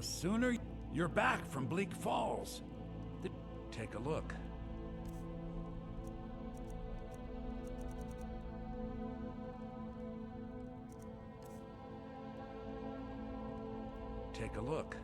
sooner you're back from Bleak Falls. Take a look. Take a look.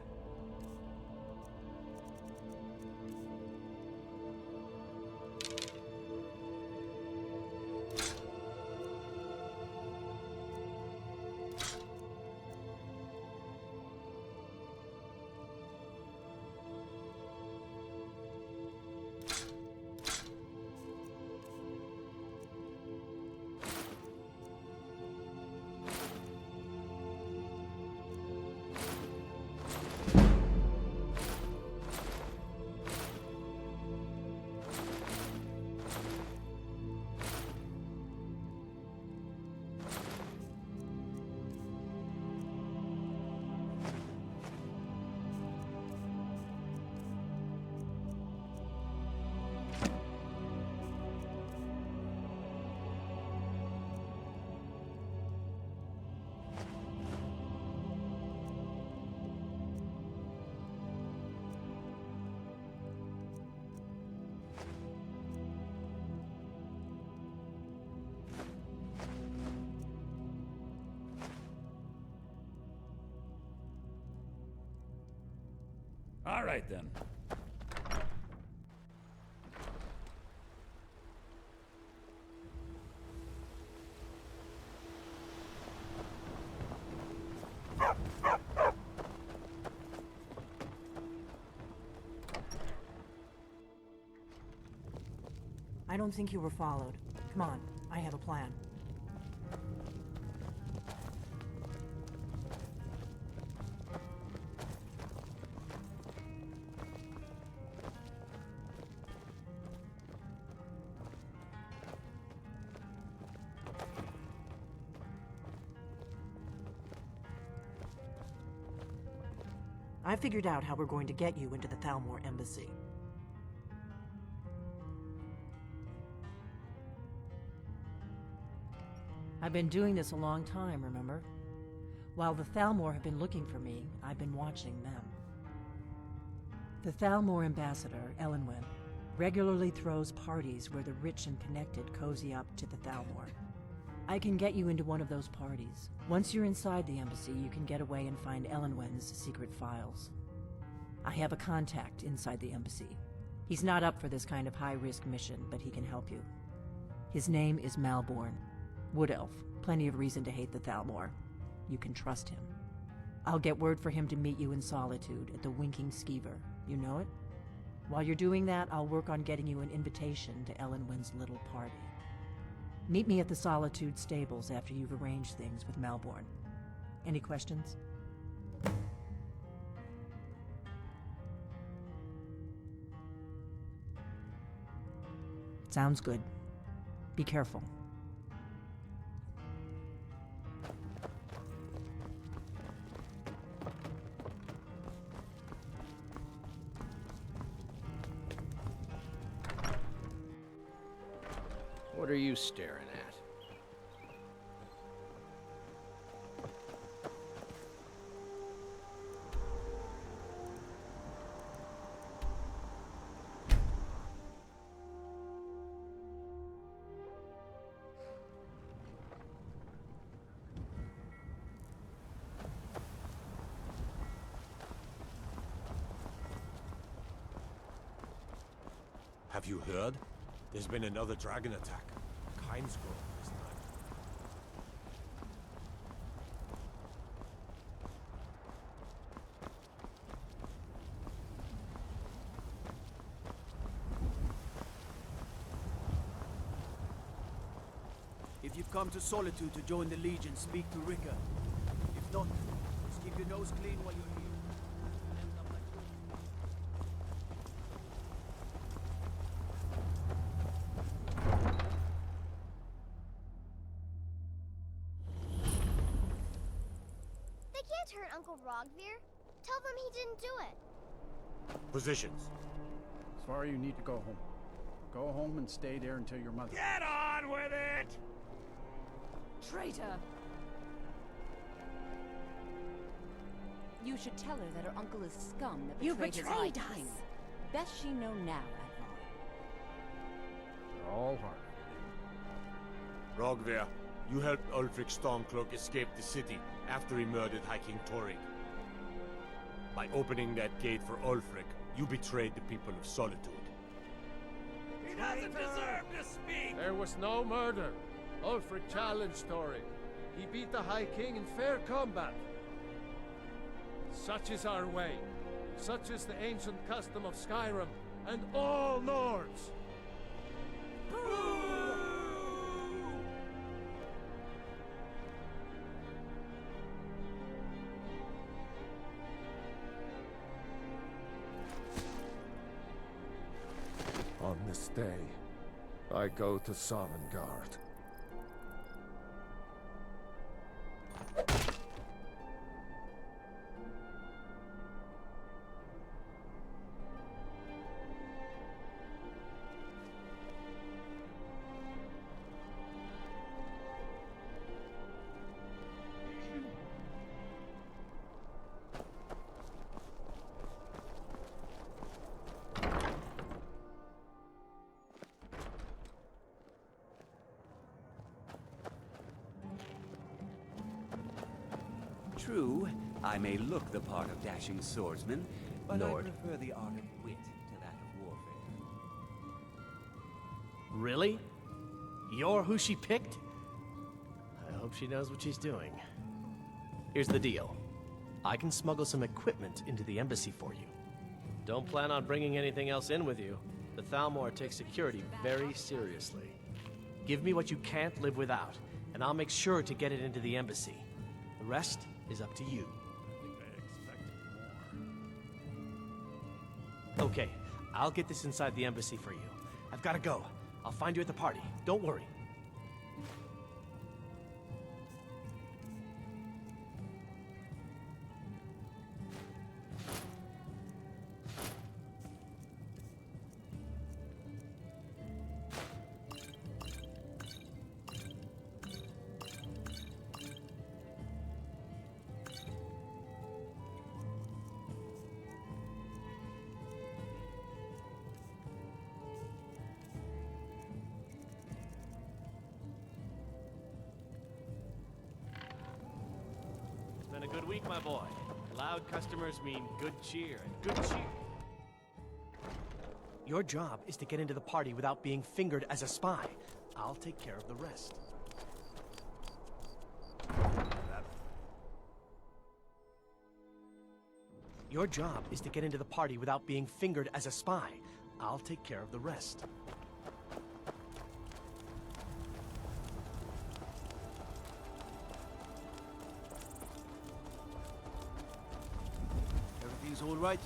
All right, then. I don't think you were followed. Come on, I have a plan. I figured out how we're going to get you into the Thalmor embassy. I've been doing this a long time, remember? While the Thalmor have been looking for me, I've been watching them. The Thalmor ambassador, Elenwen, regularly throws parties where the rich and connected cozy up to the Thalmor. I can get you into one of those parties. Once you're inside the embassy, you can get away and find Elenwen's secret files. I have a contact inside the embassy. He's not up for this kind of high-risk mission, but he can help you. His name is Malborn. Wood Elf. Plenty of reason to hate the Thalmor. You can trust him. I'll get word for him to meet you in Solitude at the Winking Skeever. You know it? While you're doing that, I'll work on getting you an invitation to Elenwen's little party. Meet me at the Solitude stables after you've arranged things with Malborn. Any questions? Sounds good. Be careful. What are you staring at? Have you heard? There's been another dragon attack. Kind's Grove this time. If you've come to Solitude to join the Legion, speak to Rika. If not, just keep your nose clean while you're here. They can't hurt Uncle Rogvir. Tell them he didn't do it. Positions. Sorry, you need to go home. Go home and stay there until your mother... Get on with it! Traitor! You should tell her that her uncle is scum that You betrayed his High betrayed King. us! Best she know now, Admiral. They're all hard. Rogver, you helped Ulfric Stormcloak escape the city after he murdered High King Torrig. By opening that gate for Ulfric, you betrayed the people of Solitude. He doesn't deserve to speak! There was no murder. Ulfric challenged Torrig. He beat the High King in fair combat. Such is our way. Such is the ancient custom of Skyrim and all Nords. On this day, I go to Sovngarde. True, I may look the part of dashing swordsman, but I prefer the art of wit to that of warfare. Really? You're who she picked? I hope she knows what she's doing. Here's the deal. I can smuggle some equipment into the embassy for you. Don't plan on bringing anything else in with you. The Thalmor takes security very seriously. Give me what you can't live without, and I'll make sure to get it into the embassy. The rest is up to you. I think I expected more. Okay, I'll get this inside the embassy for you. I've got to go. I'll find you at the party. Don't worry. Been a good week, my boy. Loud customers mean good cheer, and good cheer. Your job is to get into the party without being fingered as a spy. I'll take care of the rest. Your job is to get into the party without being fingered as a spy. I'll take care of the rest. Everything's all right?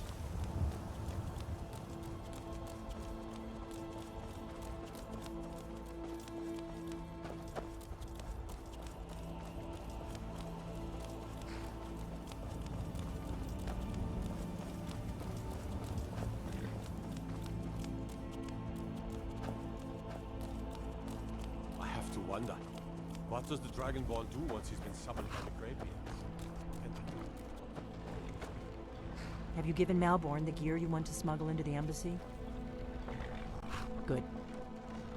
I have to wonder, what does the Dragonborn do once he's been summoned by the Greybeards? Have you given Malborn the gear you want to smuggle into the embassy? Good.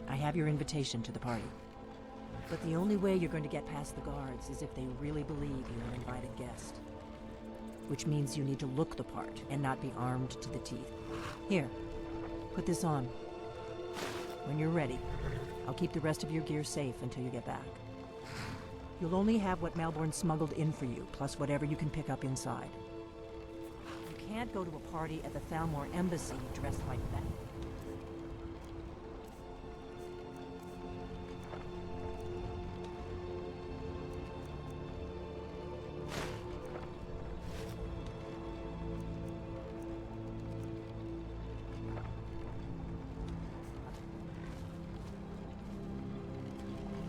I have your invitation to the party. But the only way you're going to get past the guards is if they really believe you're an invited guest. Which means you need to look the part and not be armed to the teeth. Here, put this on. When you're ready, I'll keep the rest of your gear safe until you get back. You'll only have what Malborn smuggled in for you, plus whatever you can pick up inside. You can't go to a party at the Thalmor embassy dressed like that.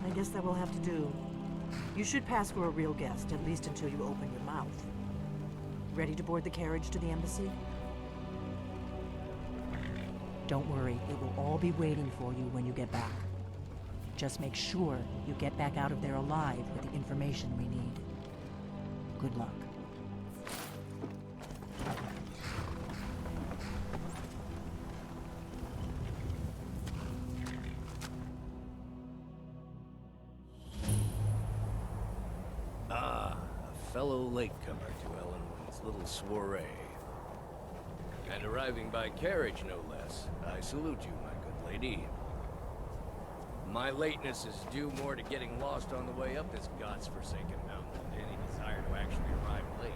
I guess that will have to do. You should pass for a real guest, at least until you open your mouth. Ready to board the carriage to the embassy? Don't worry, it will all be waiting for you when you get back. Just make sure you get back out of there alive with the information we need. Good luck. fellow latecomer to Ellenwood's little soiree. And arriving by carriage, no less. I salute you, my good lady. My lateness is due more to getting lost on the way up this god's-forsaken mountain than any desire to actually arrive late.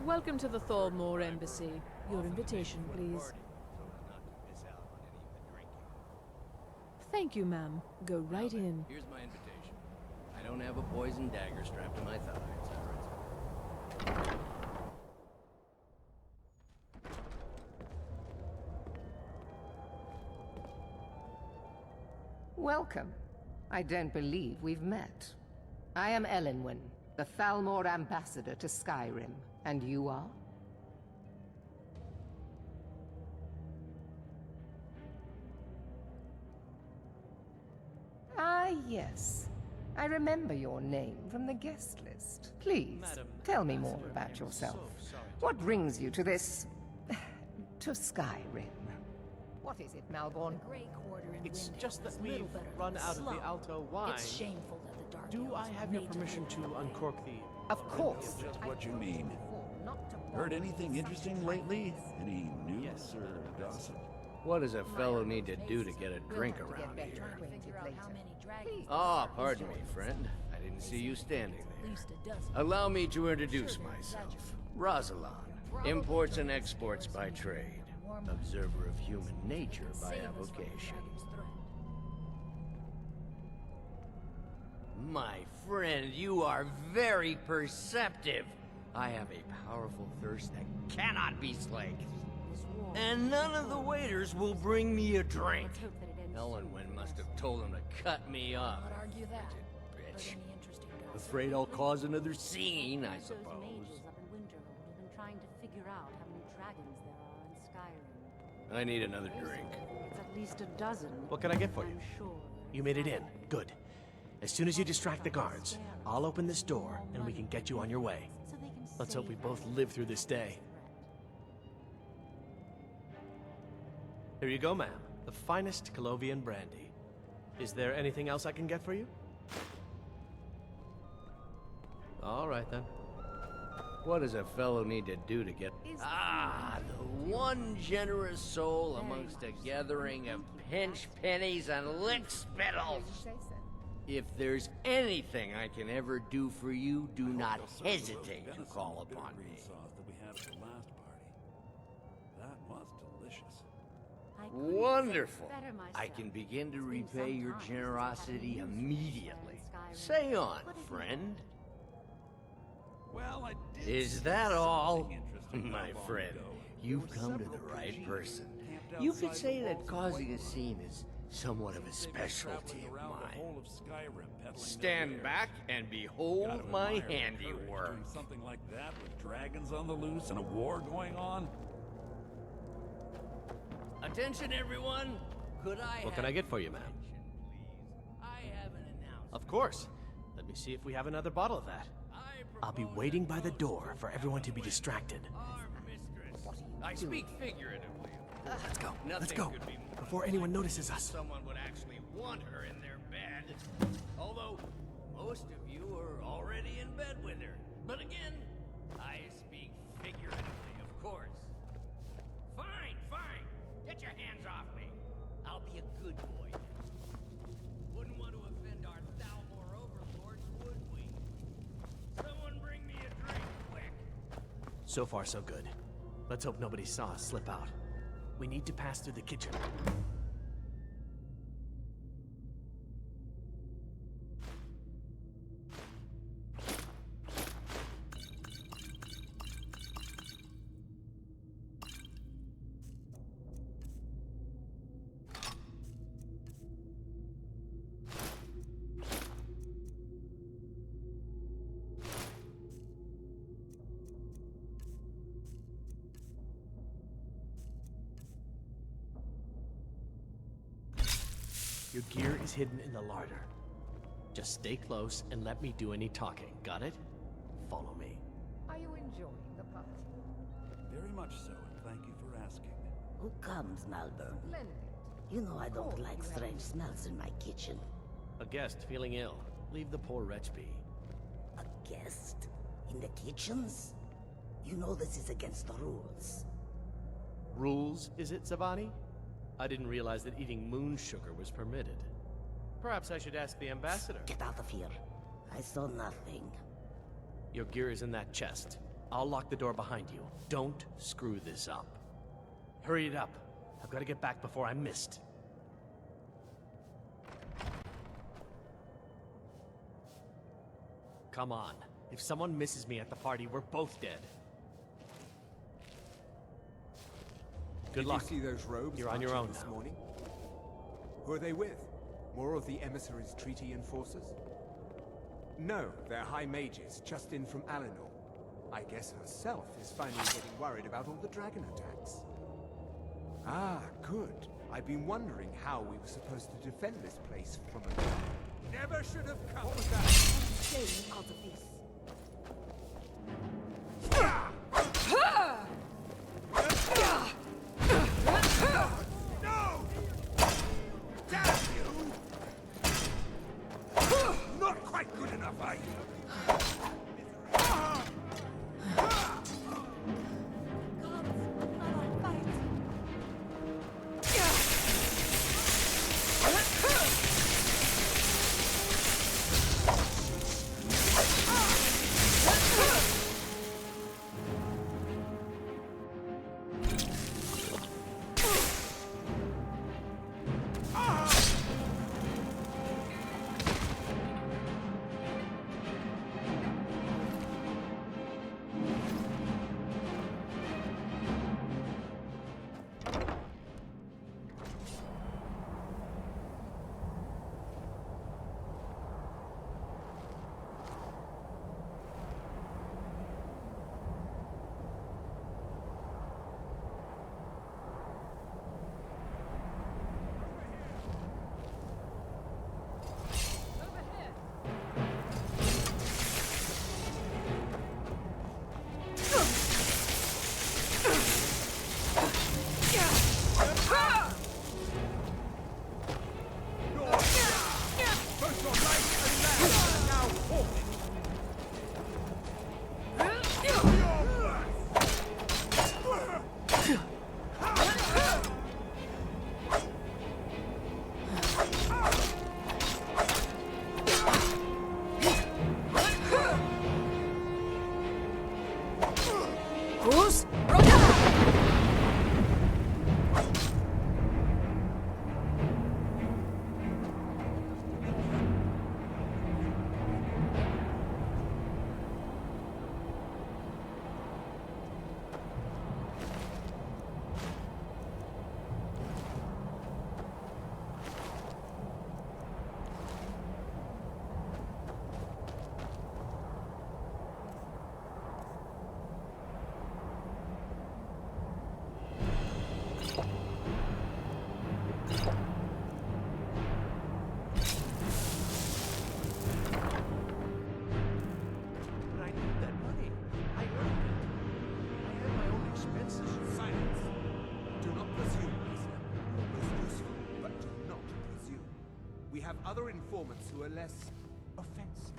Welcome to the Thalmor Embassy. Your invitation, please. Thank you, ma'am. Go right in. Here's my invitation. I don't have a poison dagger strapped to my thighs. Welcome. I don't believe we've met. I am Elenwen, the Thalmor ambassador to Skyrim. And you are? Ah, yes. I remember your name from the guest list. Please, tell me more about yourself. What brings you to this... to Skyrim? What is it, Malborn? It's just that we've run out of the Alto wine. It's shameful that the Dark Do I have your permission to uncork the... Of course. Just what you mean. Heard anything interesting lately? Any news or gossip? What does a fellow need to do to get a drink around here? Ah, pardon me, friend. I didn't see you standing there. Allow me to introduce myself. Rosalind, imports and exports by trade. Observer of human nature by avocation. My friend, you are very perceptive. I have a powerful thirst that cannot be slaked. And none of the waiters will bring me a drink. Ellenwen must have told him to cut me off. Bitch. Afraid I'll cause another scene, I suppose. I need another drink. It's at least a dozen. What can I get for you? You made it in. Good. As soon as you distract the guards, I'll open this door and we can get you on your way. Let's hope we both live through this day. Here you go, ma'am. The finest Colovian brandy. Is there anything else I can get for you? All right, then. What does a fellow need to do to get... Ah, the one generous soul amongst a gathering of pinch pennies and lick spittles. If there's anything I can ever do for you, do not hesitate to call upon me. That was delicious. Wonderful. I can begin to repay your generosity immediately. Say on, friend. Well, Is that all? My friend, you've come to the right person. You could say that causing a scene is somewhat of a specialty of mine. Stand back and behold my handiwork. Doing something like that with dragons on the loose and a war going on? Attention, everyone! What can I get for you, ma'am? I have an announcement. Of course. Let me see if we have another bottle of that. I'll be waiting by the door for everyone to be distracted. I speak figuratively. Let's go. Let's Nothing go. could be more Before anyone notices us. Someone would actually want her in their bed. Although, most of you are already in bed with her. But again, I speak figuratively, of course. Fine, fine. Get your hands off me. I'll be a good boy. Wouldn't want to offend our Thalmor overlords, would we? Someone bring me a drink, quick. So far, so good. Let's hope nobody saw us slip out. We need to pass through the kitchen. Your gear is hidden in the larder. Just stay close and let me do any talking. Got it? Follow me. Are you enjoying the party? Very much so, and thank you for asking. Who comes, Malborn? Splendid. You know I don't Oh, like you strange haven't- smells in my kitchen. A guest feeling ill. Leave the poor wretch be. A guest? In the kitchens? You know this is against the rules. Rules, is it, Zavani? I didn't realize that eating moon sugar was permitted. Perhaps I should ask the ambassador. Get out of here. I saw nothing. Your gear is in that chest. I'll lock the door behind you. Don't screw this up. Hurry it up. I've got to get back before I'm missed. Come on. If someone misses me at the party, we're both dead. Good luck. Did you see those robes? You're on your own this now. morning? Who are they with? More of the emissaries' treaty enforcers? No, they're high mages, just in from Alinor. I guess herself is finally getting worried about all the dragon attacks. Ah, good. I've been wondering how we were supposed to defend this place from a... Never should have come. What was that? Shame out of this. No! Damn you! Not quite good enough, are you? Other informants who are less offensive.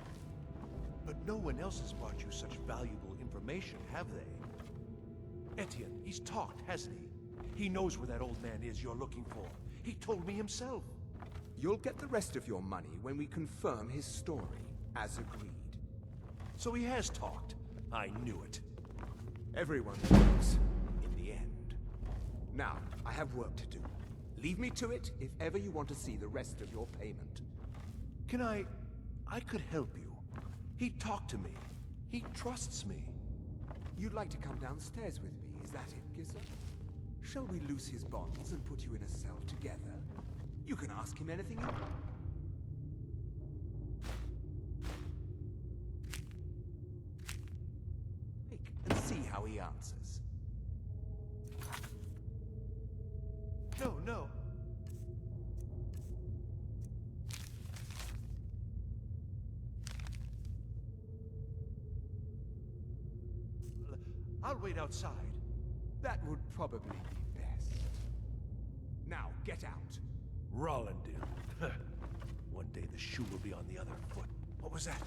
But no one else has brought you such valuable information, have they? Etienne, he's talked, hasn't he? He knows where that old man is you're looking for. He told me himself. You'll get the rest of your money when we confirm his story, as agreed. So he has talked. I knew it. Everyone knows, in the end. Now, I have work to do. Leave me to it if ever you want to see the rest of your payment. Can I could help you. He talked to me. He trusts me. You'd like to come downstairs with me, is that it, Giza? Shall we loose his bonds and put you in a cell together? You can ask him anything you want. And see how he answers. No. I'll wait outside. That would probably be best. Now, get out. Rollendale. One day the shoe will be on the other foot. What was that?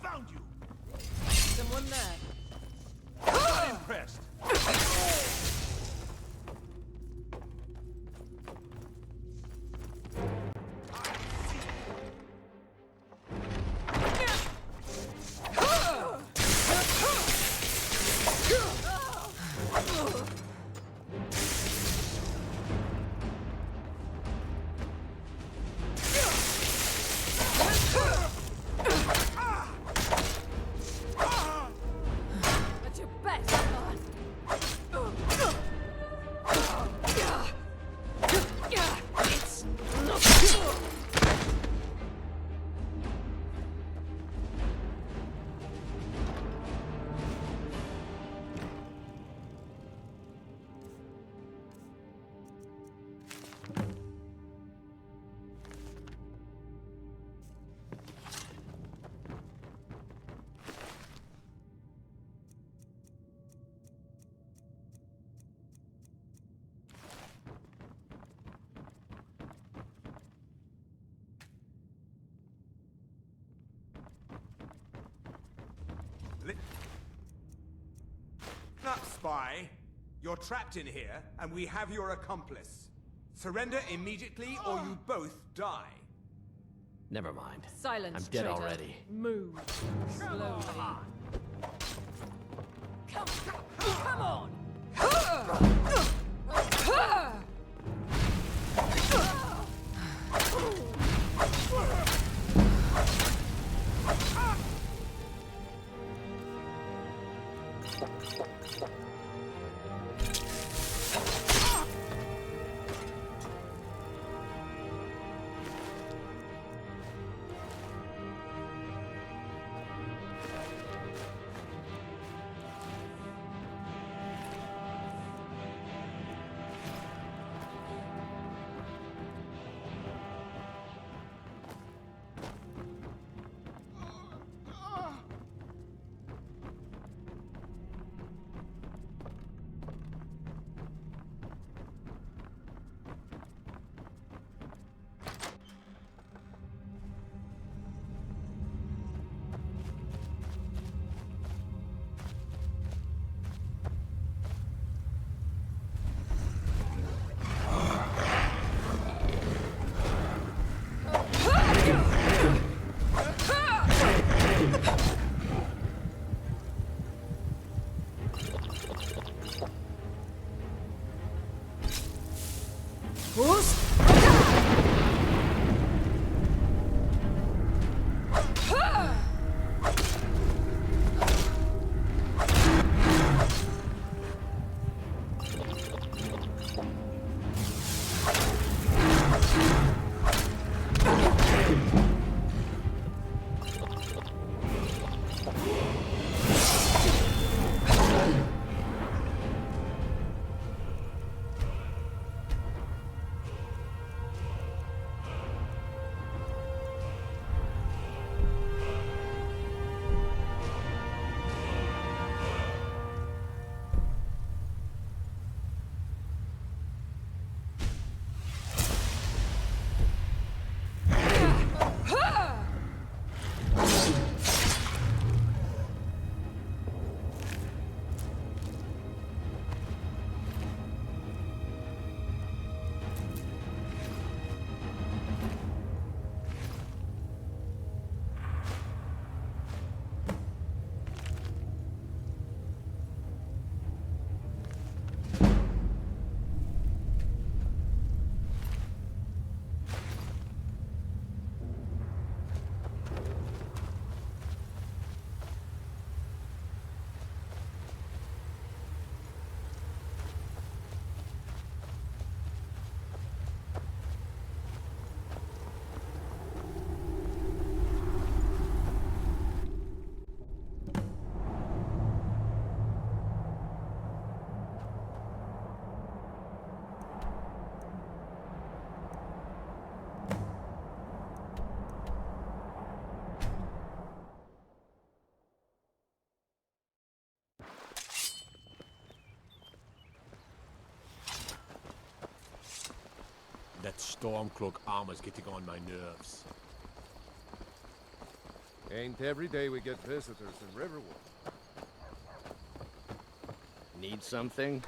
Found you! Someone there. Not impressed! That's your best, man. It's not. Up, spy. You're trapped in here, and we have your accomplice. Surrender immediately, or you both die. Never mind. Silence, I'm dead traitor. already. Move. Slowly. Come on! That Stormcloak armor's getting on my nerves. Ain't every day we get visitors in Riverwood. Need something?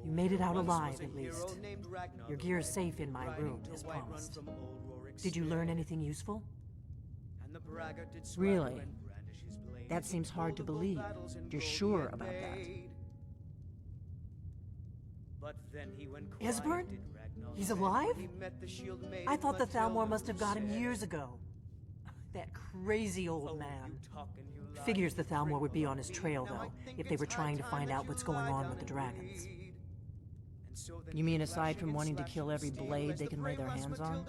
You made it out alive, at least. Your gear is safe in my room, as promised. Did you learn anything useful? Really? That seems hard to believe. You're sure about that? Esbern? He's alive? I thought the Thalmor must have got him years ago. That crazy old man. Figures the Thalmor would be on his trail, though, if they were trying to find out what's going on with the dragons. You mean aside from wanting to kill every blade they can lay their hands on?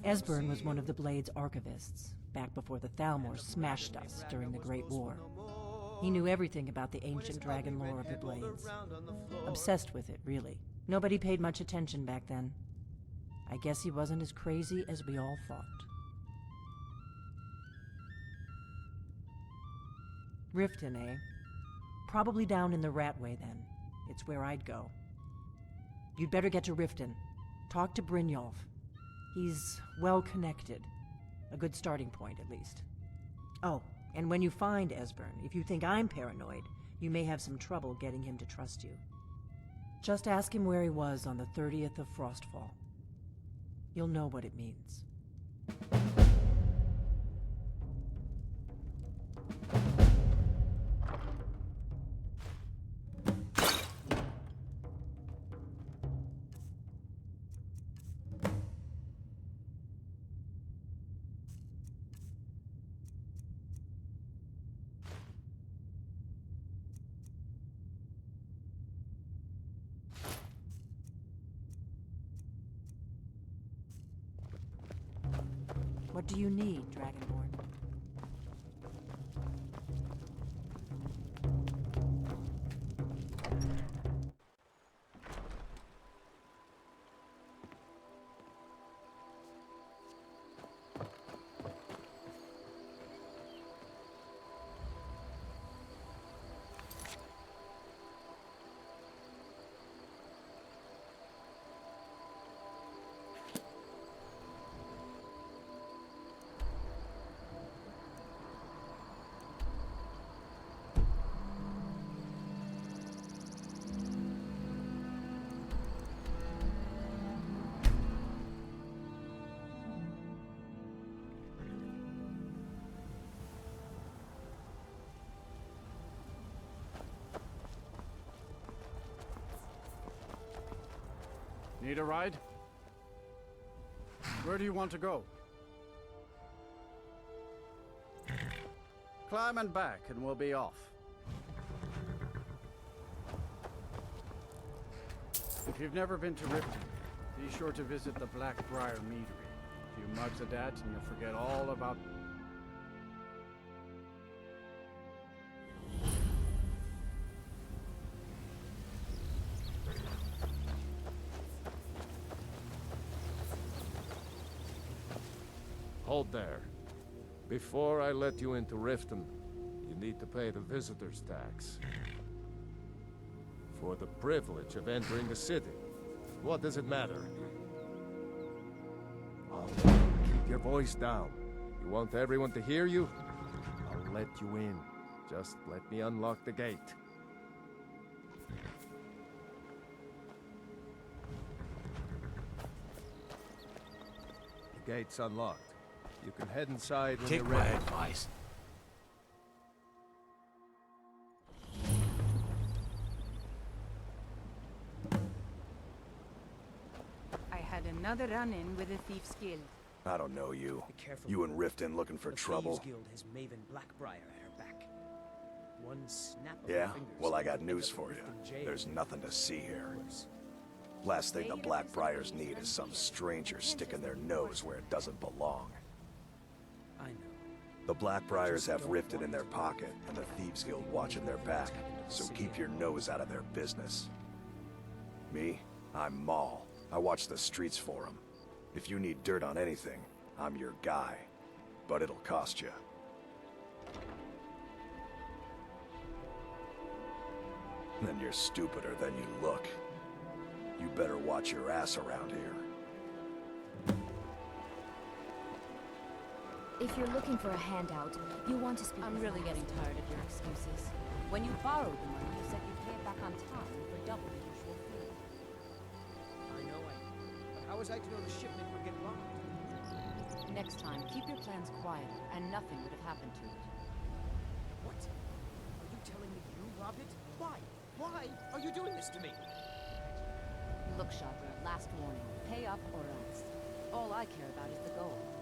Esbern was one of the Blade's archivists, back before the Thalmor smashed us during the Great War. He knew everything about the ancient dragon lore of the Blades. Obsessed with it, really. Nobody paid much attention back then. I guess he wasn't as crazy as we all thought. Riften, eh? Probably down in the Ratway, then. It's where I'd go. You'd better get to Riften. Talk to Brynjolf. He's well-connected. A good starting point, at least. Oh, and when you find Esbern, if you think I'm paranoid, you may have some trouble getting him to trust you. Just ask him where he was on the 30th of Frostfall. You'll know what it means. What do you need, Dragonborn? Need a ride? Where do you want to go? Climb and back and we'll be off. If you've never been to Riften, be sure to visit the Blackbriar Meadery. A few mugs of that and you'll forget all about... Hold there. Before I let you into Riften, you need to pay the visitor's tax. For the privilege of entering the city. What does it matter? Oh, keep your voice down. You want everyone to hear you? I'll let you in. Just let me unlock the gate. The gate's unlocked. You can head inside when you're ready. Take my advice. I had another run-in with the Thieves Guild. I don't know you. Be careful. You and Riften looking for trouble. The Thieves Guild has Maven Blackbriar at her back. One snap of Yeah? her fingers Well, I and got they'll news end up for in you. Riften jail. There's nothing to see here. Last thing the Blackbriars need is some stranger sticking their nose where it doesn't belong. I know. The Blackbriars have Riften in their pocket, and the Thieves Guild watching their back, so keep your nose out of their business. Me? I'm Maul. I watch the streets for them. If you need dirt on anything, I'm your guy. But it'll cost you. Then you're stupider than you look. You better watch your ass around here. If you're looking for a handout, you want to speak. I'm really getting tired of your excuses. When you borrowed the money, you said you'd pay it back on time for double the usual fee. I know. But how was I to know the shipment would get robbed? Next time, keep your plans quieter, and nothing would have happened to it. What? Are you telling me you robbed it? Why? Why are you doing this to me? Look, Shopper, last warning. Pay up or else. All I care about is the gold.